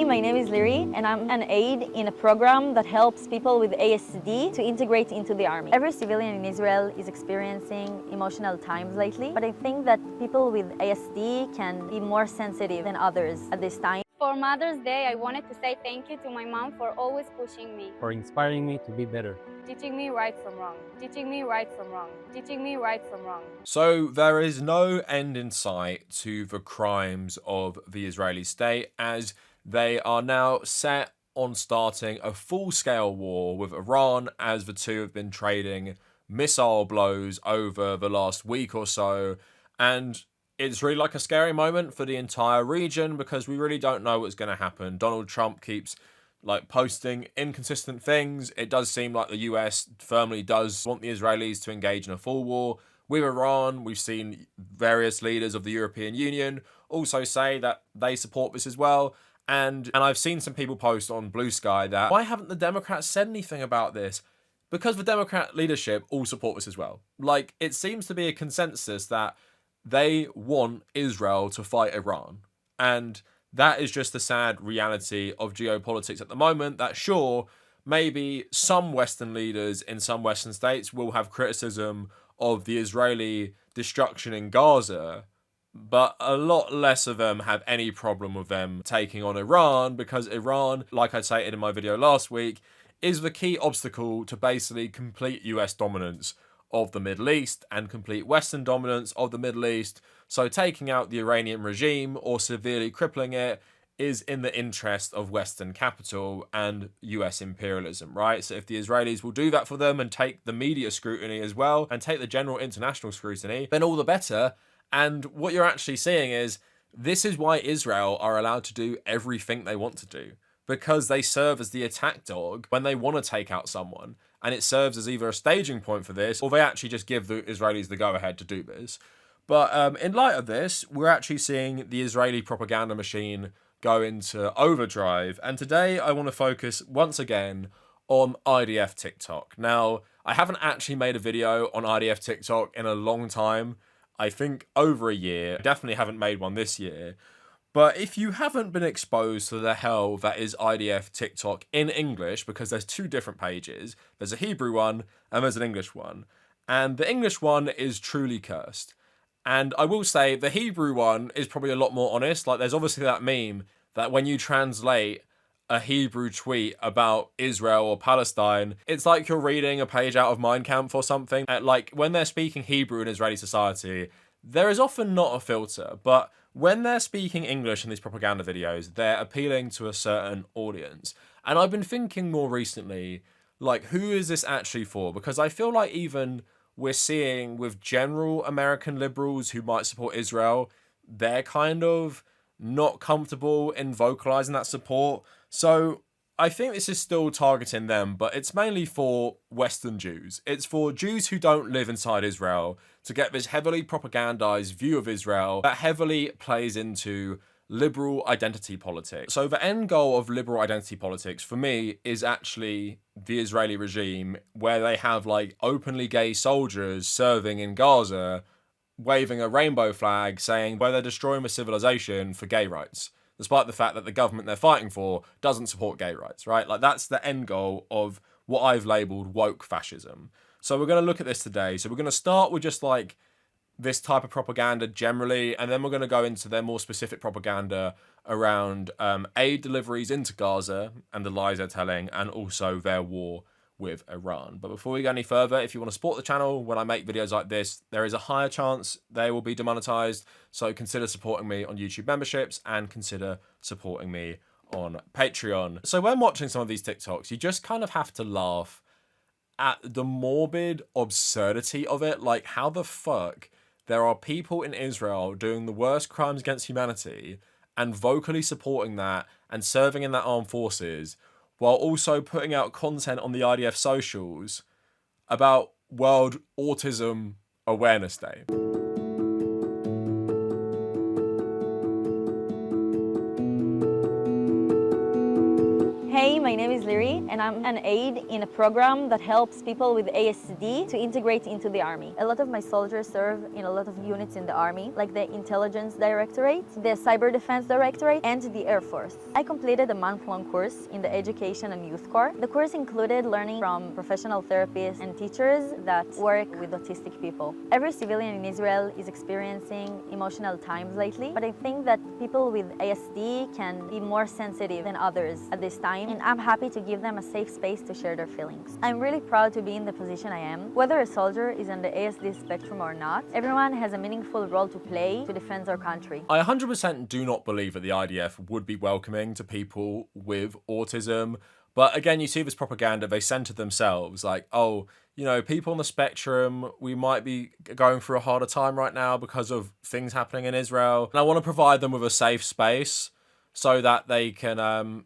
my name is Liri, and I'm an aide in a program that helps people with ASD to integrate into the army. Every civilian in Israel is experiencing emotional times lately, but I think that people with ASD can be more sensitive than others at this time. For Mother's Day, I wanted to say thank you to my mom for always pushing me, for inspiring me to be better, teaching me right from wrong, teaching me right from wrong, teaching me right from wrong. So there is no end in sight to the crimes of the Israeli state, as they are now set on starting a full-scale war with Iran, as the two have been trading missile blows over the last week or so. And it's really like a scary moment for the entire region because we really don't know what's going to happen. Donald Trump keeps posting inconsistent things. It does seem like the US firmly does want the Israelis to engage in a full war with Iran. We've seen various leaders of the European Union also say that they support this as well. And I've seen some people post on Blue Sky that, why haven't the Democrats said anything about this? Because the Democrat leadership all support this as well. It seems to be a consensus that they want Israel to fight Iran. And that is just the sad reality of geopolitics at the moment, that sure, maybe some Western leaders in some Western states will have criticism of the Israeli destruction in Gaza, but a lot less of them have any problem with them taking on Iran, because Iran, like I stated in my video last week, is the key obstacle to basically complete US dominance of the Middle East and complete Western dominance of the Middle East. So taking out the Iranian regime or severely crippling it is in the interest of Western capital and US imperialism, right? So if the Israelis will do that for them and take the media scrutiny as well and take the general international scrutiny, then all the better. And what you're actually seeing is this is why Israel are allowed to do everything they want to do, because they serve as the attack dog when they want to take out someone. And it serves as either a staging point for this, or they actually just give the Israelis the go-ahead to do this. But in light of this, we're actually seeing the Israeli propaganda machine go into overdrive. And today I want to focus once again on IDF TikTok. Now, I haven't actually made a video on IDF TikTok in a long time. I think over a year. I definitely haven't made one this year. But if you haven't been exposed to the hell that is IDF TikTok in English, because there's two different pages, there's a Hebrew one and there's an English one. And the English one is truly cursed. And I will say the Hebrew one is probably a lot more honest. There's obviously that meme that when you translate a Hebrew tweet about Israel or Palestine, it's like you're reading a page out of Mein Kampf or something. When they're speaking Hebrew in Israeli society, there is often not a filter, but when they're speaking English in these propaganda videos, they're appealing to a certain audience. And I've been thinking more recently, who is this actually for? Because I feel like even we're seeing with general American liberals who might support Israel, they're kind of not comfortable in vocalizing that support. So I think this is still targeting them, but it's mainly for Western Jews. It's for Jews who don't live inside Israel to get this heavily propagandized view of Israel that heavily plays into liberal identity politics. So the end goal of liberal identity politics for me is actually the Israeli regime, where they have openly gay soldiers serving in Gaza, waving a rainbow flag saying where they're destroying a civilization for gay rights, despite the fact that the government they're fighting for doesn't support gay rights, right? That's the end goal of what I've labeled woke fascism. So we're going to look at this today. So we're going to start with just this type of propaganda generally, and then we're going to go into their more specific propaganda around aid deliveries into Gaza and the lies they're telling, and also their war with Iran. But before we go any further, if you want to support the channel when I make videos like this, there is a higher chance they will be demonetized, so consider supporting me on YouTube memberships and consider supporting me on Patreon. So when watching some of these TikToks, you just kind of have to laugh at the morbid absurdity of it. How the fuck there are people in Israel doing the worst crimes against humanity and vocally supporting that and serving in that armed forces, while also putting out content on the IDF socials about World Autism Awareness Day. Hey, my name is Liri, and I'm an aide in a program that helps people with ASD to integrate into the army. A lot of my soldiers serve in a lot of units in the army, like the Intelligence Directorate, the Cyber Defense Directorate, and the Air Force. I completed a month-long course in the Education and Youth Corps. The course included learning from professional therapists and teachers that work with autistic people. Every civilian in Israel is experiencing emotional times lately, but I think that people with ASD can be more sensitive than others at this time, and I'm happy to give them a safe space to share their feelings. I'm really proud to be in the position I am. Whether a soldier is on the ASD spectrum or not, everyone has a meaningful role to play to defend our country. I 100% do not believe that the IDF would be welcoming to people with autism. But again, you see this propaganda, they center themselves like, oh, you know, people on the spectrum, we might be going through a harder time right now because of things happening in Israel. And I want to provide them with a safe space so that they can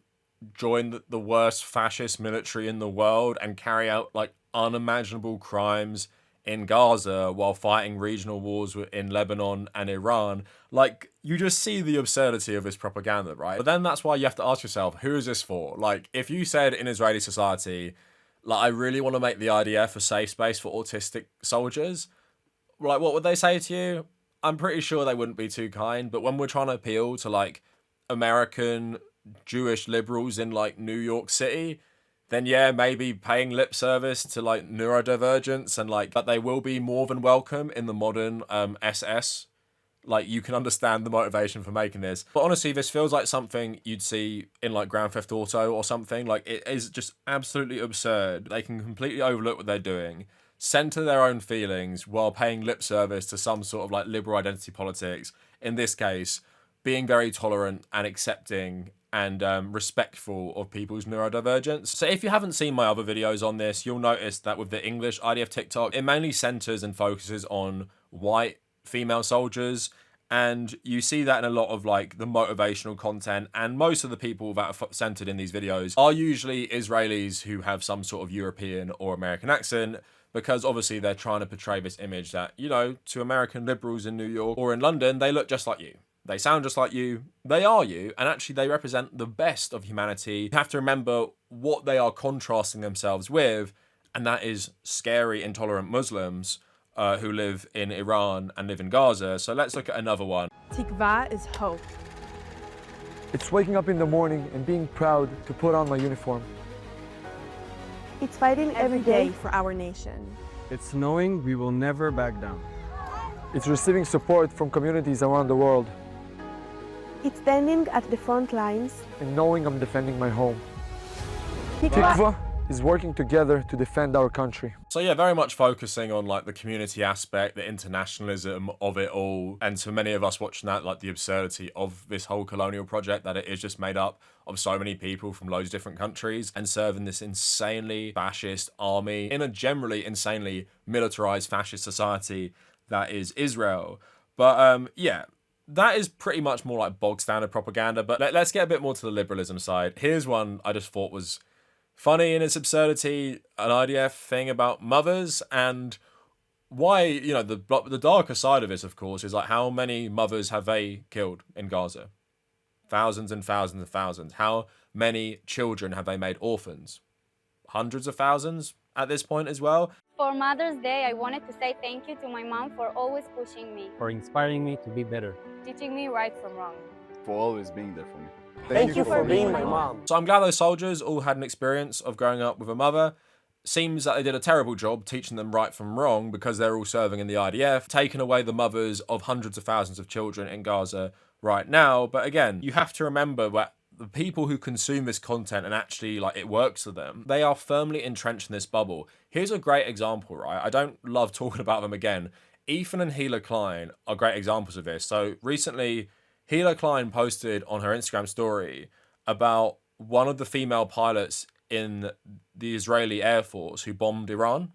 join the worst fascist military in the world and carry out like unimaginable crimes in Gaza while fighting regional wars in Lebanon and Iran. Like, you just see the absurdity of this propaganda, right? But then that's why you have to ask yourself, who is this for? Like, if you said in Israeli society, like, I really want to make the IDF a safe space for autistic soldiers, like, what would they say to you? I'm pretty sure they wouldn't be too kind. But when we're trying to appeal to like American Jewish liberals in like New York City, then yeah, maybe paying lip service to like neurodivergence and like that they will be more than welcome in the modern SS. Like, you can understand the motivation for making this. But honestly, this feels like something you'd see in like Grand Theft Auto or something. Like, it is just absolutely absurd. They can completely overlook what they're doing, center their own feelings while paying lip service to some sort of like liberal identity politics. In this case, being very tolerant and accepting and respectful of people's neurodivergence. So if you haven't seen my other videos on this, you'll notice that with the English IDF TikTok, it mainly centers and focuses on white female soldiers, and you see that in a lot of like the motivational content, and most of the people that are centered in these videos are usually Israelis who have some sort of European or American accent, because obviously they're trying to portray this image that, you know, to American liberals in New York or in London, they look just like you. They sound just like you, they are you, and actually they represent the best of humanity. You have to remember what they are contrasting themselves with, and that is scary, intolerant Muslims who live in Iran and live in Gaza. So let's look at another one. Tikva is hope. It's waking up in the morning and being proud to put on my uniform. It's fighting every day for our nation. It's knowing we will never back down. It's receiving support from communities around the world. It's standing at the front lines. And knowing I'm defending my home. Tikva Tikva is working together to defend our country. So yeah, very much focusing on like the community aspect, the internationalism of it all, and to many of us watching that, like the absurdity of this whole colonial project, that it is just made up of so many people from loads of different countries and serving this insanely fascist army in a generally insanely militarized fascist society that is Israel. But yeah, that is pretty much more like bog standard propaganda. But let's get a bit more to the liberalism side. Here's one I just thought was funny in its absurdity, an IDF thing about mothers, and why, you know, the darker side of it, of course, is like how many mothers have they killed in Gaza? Thousands and thousands and thousands. How many children have they made orphans? Hundreds of thousands at this point as well. For Mother's Day, I wanted to say thank you to my mom for always pushing me, For inspiring me to be better. teaching me right from wrong. For always being there for me. Thank you for being my mom. So I'm glad those soldiers all had an experience of growing up with a mother. Seems that they did a terrible job teaching them right from wrong because they're all serving in the IDF, taking away the mothers of hundreds of thousands of children in Gaza right now. But again, you have to remember that the people who consume this content and actually like it works for them, they are firmly entrenched in this bubble. Here's a great example, right? I don't love talking about them again. Ethan and Hila Klein are great examples of this. So recently, Hila Klein posted on her Instagram story about one of the female pilots in the Israeli Air Force who bombed Iran,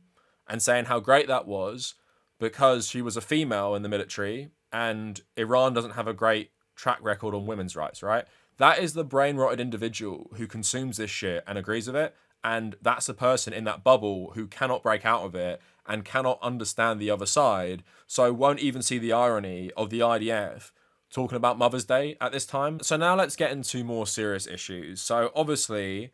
and saying how great that was because she was a female in the military and Iran doesn't have a great track record on women's rights, right? That is the brain-rotted individual who consumes this shit and agrees with it, and that's the person in that bubble who cannot break out of it and cannot understand the other side, so won't even see the irony of the IDF talking about Mother's Day at this time. So now let's get into more serious issues. So obviously,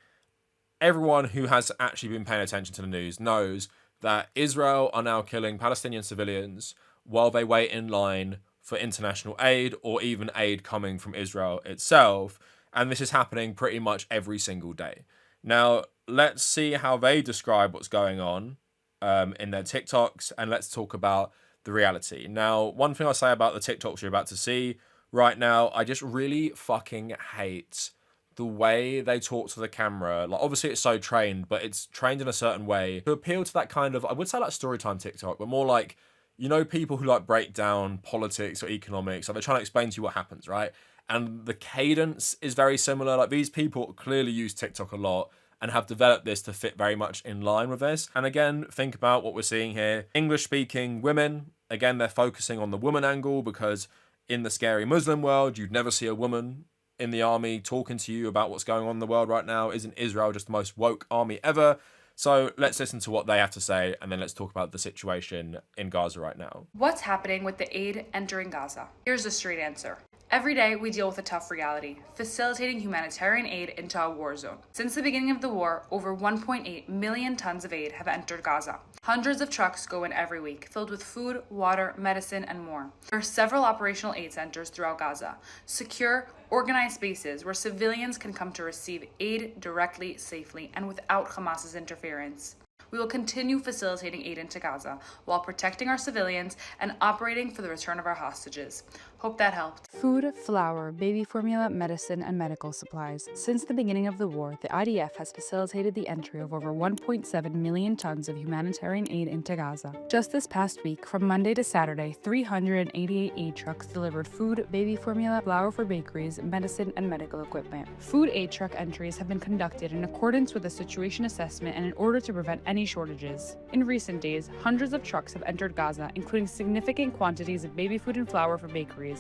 everyone who has actually been paying attention to the news knows that Israel are now killing Palestinian civilians while they wait in line for international aid or even aid coming from Israel itself. And this is happening pretty much every single day. Now, let's see how they describe what's going on in their TikToks, and let's talk about the reality. Now, one thing I'll say about the TikToks you're about to see right now, I just really fucking hate the way they talk to the camera. Like, obviously it's so trained, but it's trained in a certain way to appeal to that kind of, I would say like storytime TikTok, but more like, you know, people who like break down politics or economics, so they're trying to explain to you what happens, right? And the cadence is very similar. Like, these people clearly use TikTok a lot and have developed this to fit very much in line with this. And again, think about what we're seeing here. English-speaking women, again, they're focusing on the woman angle because in the scary Muslim world, you'd never see a woman in the army talking to you about what's going on in the world right now. Isn't Israel just the most woke army ever? So let's listen to what they have to say, and then let's talk about the situation in Gaza right now. What's happening with the aid entering Gaza? Here's the straight answer. Every day, we deal with a tough reality, facilitating humanitarian aid into a war zone. Since the beginning of the war, over 1.8 million tons of aid have entered Gaza. Hundreds of trucks go in every week, filled with food, water, medicine, and more. There are several operational aid centers throughout Gaza, secure, organized spaces where civilians can come to receive aid directly, safely, and without Hamas's interference. We will continue facilitating aid into Gaza while protecting our civilians and operating for the return of our hostages. Hope that helped. Food, flour, baby formula, medicine, and medical supplies. Since the beginning of the war, the IDF has facilitated the entry of over 1.7 million tons of humanitarian aid into Gaza. Just this past week, from Monday to Saturday, 388 aid trucks delivered food, baby formula, flour for bakeries, medicine, and medical equipment. Food aid truck entries have been conducted in accordance with a situation assessment and in order to prevent any shortages. In recent days, hundreds of trucks have entered Gaza, including significant quantities of baby food and flour for bakeries.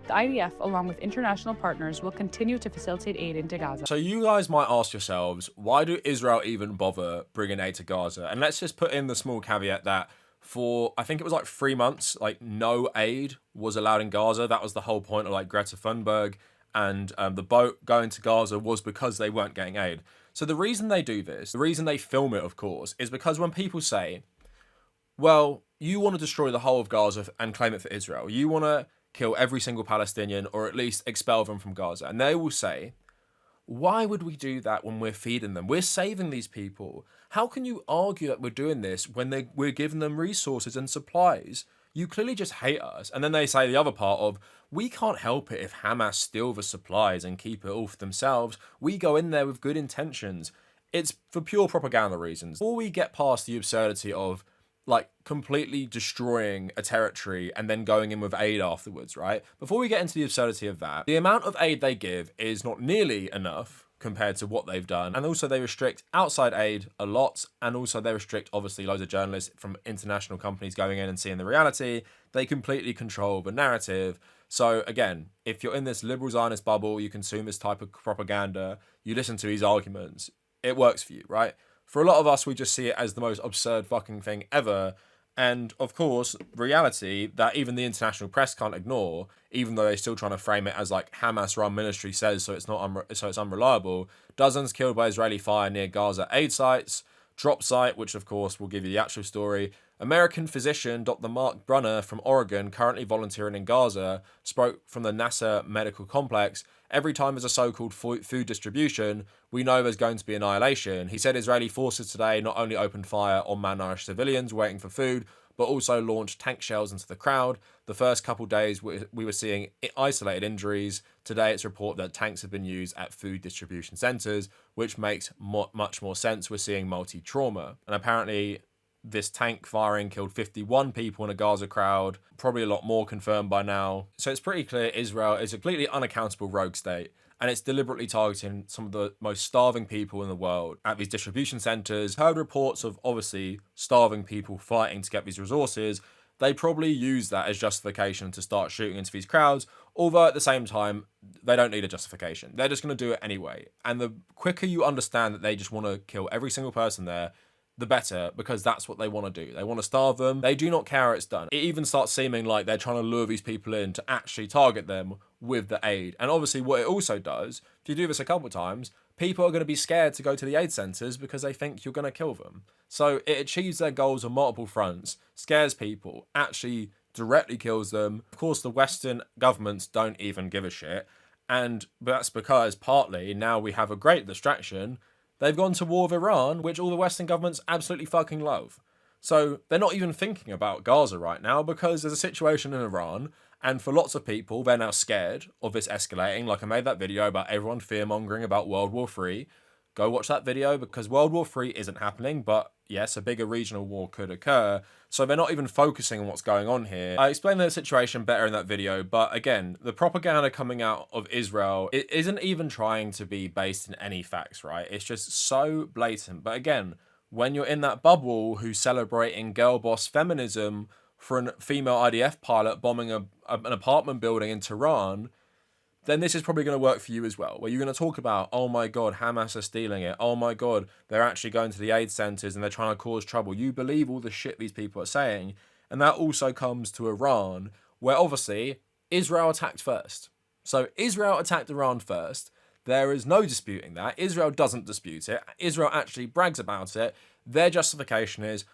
The IDF, along with international partners, will continue to facilitate aid into Gaza. So you guys might ask yourselves, why do Israel even bother bringing aid to Gaza? And let's just put in the small caveat that for, I think it was like 3 months, like no aid was allowed in Gaza. That was the whole point of like Greta Thunberg and the boat going to Gaza was because they weren't getting aid. So the reason they do this, the reason they film it, of course, is because when people say, well, you want to destroy the whole of Gaza and claim it for Israel, you want to kill every single Palestinian or at least expel them from Gaza. And they will say, why would we do that when we're feeding them? We're saving these people. How can you argue that we're doing this when we're giving them resources and supplies? You clearly just hate us. And then they say the other part of, we can't help it if Hamas steal the supplies and keep it all for themselves. We go in there with good intentions. It's for pure propaganda reasons. Before we get past the absurdity of like completely destroying a territory and then going in with aid afterwards, right? Before we get into the absurdity of that, the amount of aid they give is not nearly enough compared to what they've done. And also they restrict outside aid a lot. And also they restrict obviously loads of journalists from international companies going in and seeing the reality. They completely control the narrative. So again, if you're in this liberal Zionist bubble, you consume this type of propaganda, you listen to these arguments, it works for you, right? For a lot of us, we just see it as the most absurd fucking thing ever. And of course, reality that even the international press can't ignore, even though they're still trying to frame it as like Hamas-run ministry says, so it's not so it's unreliable. Dozens killed by Israeli fire near Gaza aid sites. Drop site, which of course will give you the actual story. American physician Dr. Mark Brunner from Oregon, currently volunteering in Gaza, spoke from the NASA medical complex. Every time there's a so-called food distribution, we know there's going to be annihilation. He said Israeli forces today not only opened fire on malnourished civilians waiting for food, but also launched tank shells into the crowd. The first couple days we were seeing isolated injuries. Today it's reported that tanks have been used at food distribution centres, which makes much more sense. We're seeing multi-trauma. And apparently this tank firing killed 51 people in a Gaza crowd, probably a lot more confirmed by now. So it's pretty clear Israel is a completely unaccountable rogue state, and it's deliberately targeting some of the most starving people in the world at these distribution centres. Heard reports of obviously starving people fighting to get these resources. They probably use that as justification to start shooting into these crowds, although at the same time, they don't need a justification. They're just going to do it anyway. And the quicker you understand that they just want to kill every single person there, the better, because that's what they want to do. They want to starve them. They do not care how it's done. It even starts seeming like they're trying to lure these people in to actually target them with the aid. And obviously what it also does, if you do this a couple of times, people are going to be scared to go to the aid centres because they think you're going to kill them. So it achieves their goals on multiple fronts, scares people, actually directly kills them. Of course, the Western governments don't even give a shit. And that's because partly now we have a great distraction. They've gone to war with Iran, which all the Western governments absolutely fucking love. So they're not even thinking about Gaza right now because there's a situation in Iran. And for lots of people, they're now scared of this escalating. Like I made that video about everyone fear-mongering about World War III. Go watch that video because World War III isn't happening, but yes, a bigger regional war could occur. So they're not even focusing on what's going on here. I explained the situation better in that video, but again, the propaganda coming out of Israel, it isn't even trying to be based in any facts, right? It's just so blatant. But again, when you're in that bubble who's celebrating girl boss feminism for a female IDF pilot bombing an apartment building in Tehran, then this is probably going to work for you as well, where you're going to talk about, oh my God, Hamas are stealing it. Oh my God, they're actually going to the aid centres and they're trying to cause trouble. You believe all the shit these people are saying. And that also comes to Iran, where obviously Israel attacked first. So Israel attacked Iran first. There is no disputing that. Israel doesn't dispute it. Israel actually brags about it. Their justification is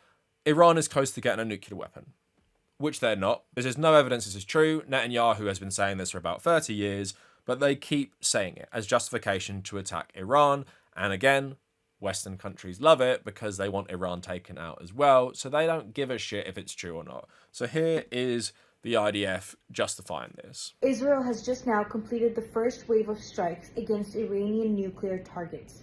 Iran is close to getting a nuclear weapon, which they're not. There's no evidence this is true. Netanyahu has been saying this for about 30 years, but they keep saying it as justification to attack Iran. And again, Western countries love it because they want Iran taken out as well. So they don't give a shit if it's true or not. So here is the IDF justifying this. Israel has just now completed the first wave of strikes against Iranian nuclear targets.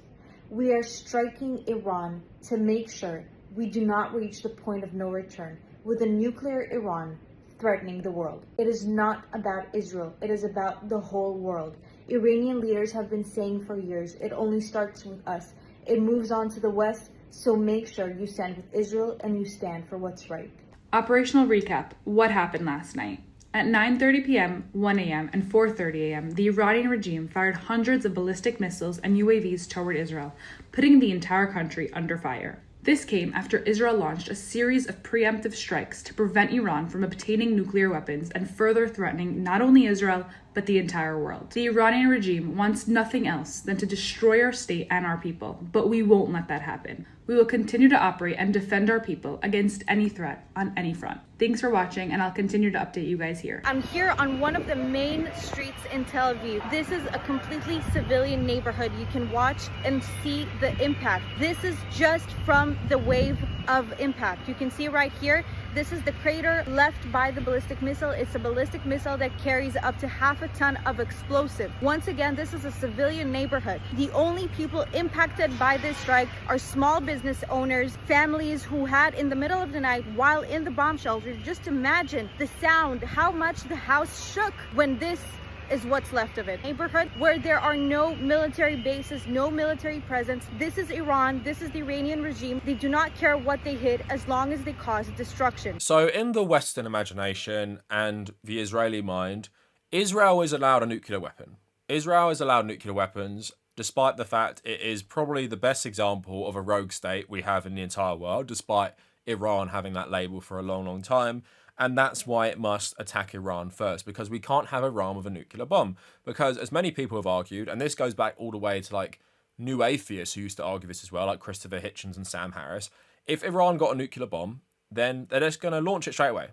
We are striking Iran to make sure we do not reach the point of no return with a nuclear Iran threatening the world. It is not about Israel. It is about the whole world. Iranian leaders have been saying for years, it only starts with us. It moves on to the West, so make sure you stand with Israel and you stand for what's right. Operational recap. What happened last night? At 9:30 p.m., 1 a.m., and 4:30 a.m., the Iranian regime fired hundreds of ballistic missiles and UAVs toward Israel, putting the entire country under fire. This came after Israel launched a series of preemptive strikes to prevent Iran from obtaining nuclear weapons and further threatening not only Israel, but the entire world. The Iranian regime wants nothing else than to destroy our state and our people, but we won't let that happen. We will continue to operate and defend our people against any threat on any front. Thanks for watching, and I'll continue to update you guys here. I'm here on one of the main streets in Tel Aviv. This is a completely civilian neighborhood. You can watch and see the impact. This is just from the wave of impact. You can see right here, this is the crater left by the ballistic missile. It's a ballistic missile that carries up to half a ton of explosive. Once again, this is a civilian neighborhood. The only people impacted by this strike are small business owners, families who had in the middle of the night while in the bomb shelter. Just imagine the sound, how much the house shook when this is what's left of it. Neighborhood where there are no military bases, no military presence. This is Iran. This is the Iranian regime. They do not care what they hit as long as they cause destruction. So in the Western imagination and the Israeli mind, Israel is allowed a nuclear weapon. Israel is allowed nuclear weapons, despite the fact it is probably the best example of a rogue state we have in the entire world, despite Iran having that label for a long, long time. And that's why it must attack Iran first, because we can't have Iran with a nuclear bomb. Because as many people have argued, and this goes back all the way to like new atheists who used to argue this as well, like Christopher Hitchens and Sam Harris, if Iran got a nuclear bomb, then they're just going to launch it straight away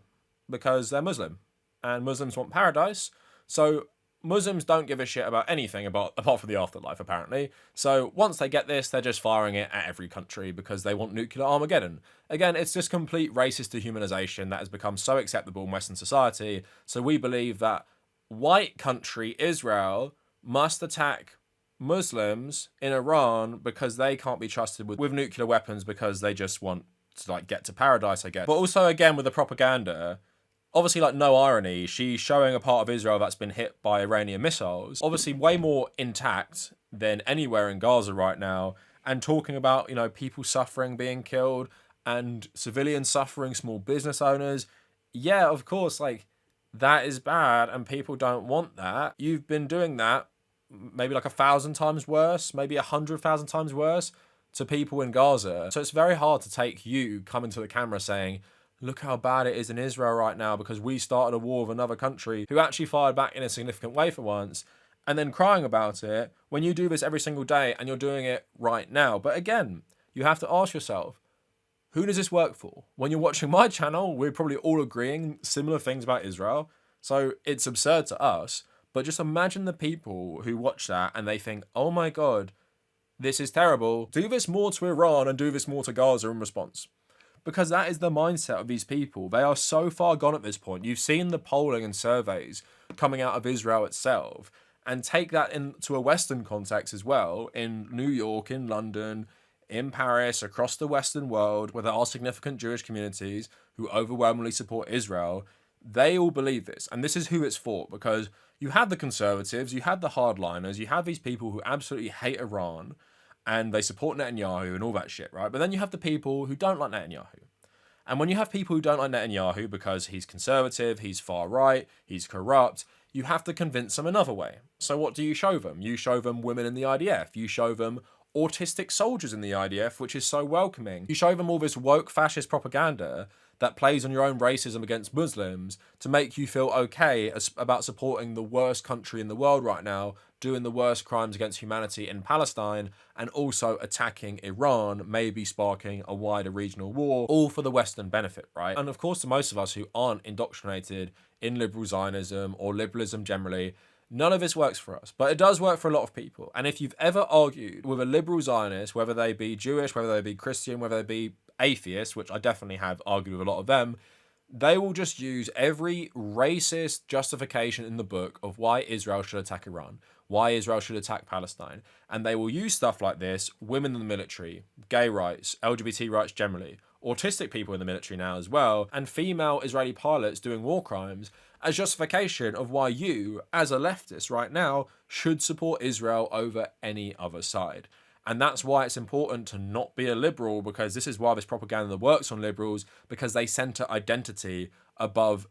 because they're Muslim and Muslims want paradise. So Muslims don't give a shit about anything apart from the afterlife, apparently. So once they get this, they're just firing it at every country because they want nuclear Armageddon. Again, it's just complete racist dehumanization that has become so acceptable in Western society. So we believe that white country Israel must attack Muslims in Iran because they can't be trusted with nuclear weapons because they just want to like get to paradise, I guess. But also, again, with the propaganda, obviously, like, no irony, she's showing a part of Israel that's been hit by Iranian missiles, obviously way more intact than anywhere in Gaza right now, and talking about, you know, people suffering, being killed, and civilians suffering, small business owners. Yeah, of course, like, that is bad, and people don't want that. You've been doing that maybe like 1,000 times worse, maybe 100,000 times worse to people in Gaza. So it's very hard to take you coming to the camera saying, look how bad it is in Israel right now because we started a war with another country who actually fired back in a significant way for once, and then crying about it when you do this every single day and you're doing it right now. But again, you have to ask yourself, who does this work for? When you're watching my channel, we're probably all agreeing similar things about Israel. So it's absurd to us, but just imagine the people who watch that and they think, oh my God, this is terrible. Do this more to Iran and do this more to Gaza in response. Because that is the mindset of these people. They are so far gone at this point. You've seen the polling and surveys coming out of Israel itself, and take that into a Western context as well, in New York, in London, in Paris, across the Western world, where there are significant Jewish communities who overwhelmingly support Israel. They all believe this, and this is who it's for, because you had the conservatives, you had the hardliners, you have these people who absolutely hate Iran, and they support Netanyahu and all that shit, right? But then you have the people who don't like Netanyahu. And when you have people who don't like Netanyahu because he's conservative, he's far right, he's corrupt, you have to convince them another way. So what do you show them? You show them women in the IDF. You show them autistic soldiers in the IDF, which is so welcoming. You show them all this woke fascist propaganda that plays on your own racism against Muslims to make you feel okay about supporting the worst country in the world right now, doing the worst crimes against humanity in Palestine, and also attacking Iran, maybe sparking a wider regional war, all for the Western benefit, right? And of course, to most of us who aren't indoctrinated in liberal Zionism or liberalism generally, none of this works for us, but it does work for a lot of people. And if you've ever argued with a liberal Zionist, whether they be Jewish, whether they be Christian, whether they be atheists, which I definitely have argued with a lot of them, they will just use every racist justification in the book of why Israel should attack Iran, why Israel should attack Palestine. And they will use stuff like this: women in the military, gay rights, LGBT rights generally, autistic people in the military now as well, and female Israeli pilots doing war crimes as justification of why you, as a leftist right now, should support Israel over any other side. And that's why it's important to not be a liberal, because this is why this propaganda works on liberals, because they center identity above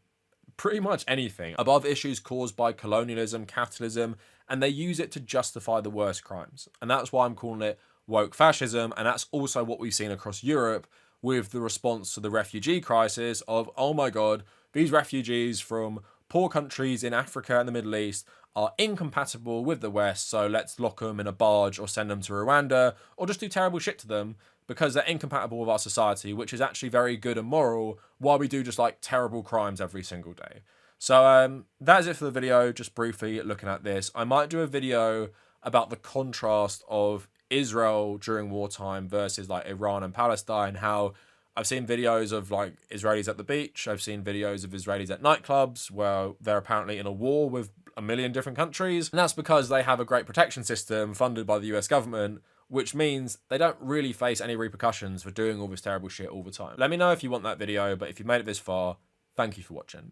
pretty much anything, above issues caused by colonialism, capitalism, and they use it to justify the worst crimes. And that's why I'm calling it woke fascism, and that's also what we've seen across Europe with the response to the refugee crisis of, oh my God, these refugees from poor countries in Africa and the Middle East are incompatible with the West, so let's lock them in a barge or send them to Rwanda or just do terrible shit to them because they're incompatible with our society, which is actually very good and moral, while we do just like terrible crimes every single day. So that is it for the video, just briefly looking at this. I might do a video about the contrast of Israel during wartime versus like Iran and Palestine, how I've seen videos of like Israelis at the beach. I've seen videos of Israelis at nightclubs where they're apparently in a war with a million different countries. And that's because they have a great protection system funded by the US government, which means they don't really face any repercussions for doing all this terrible shit all the time. Let me know if you want that video, but if you've made it this far, thank you for watching.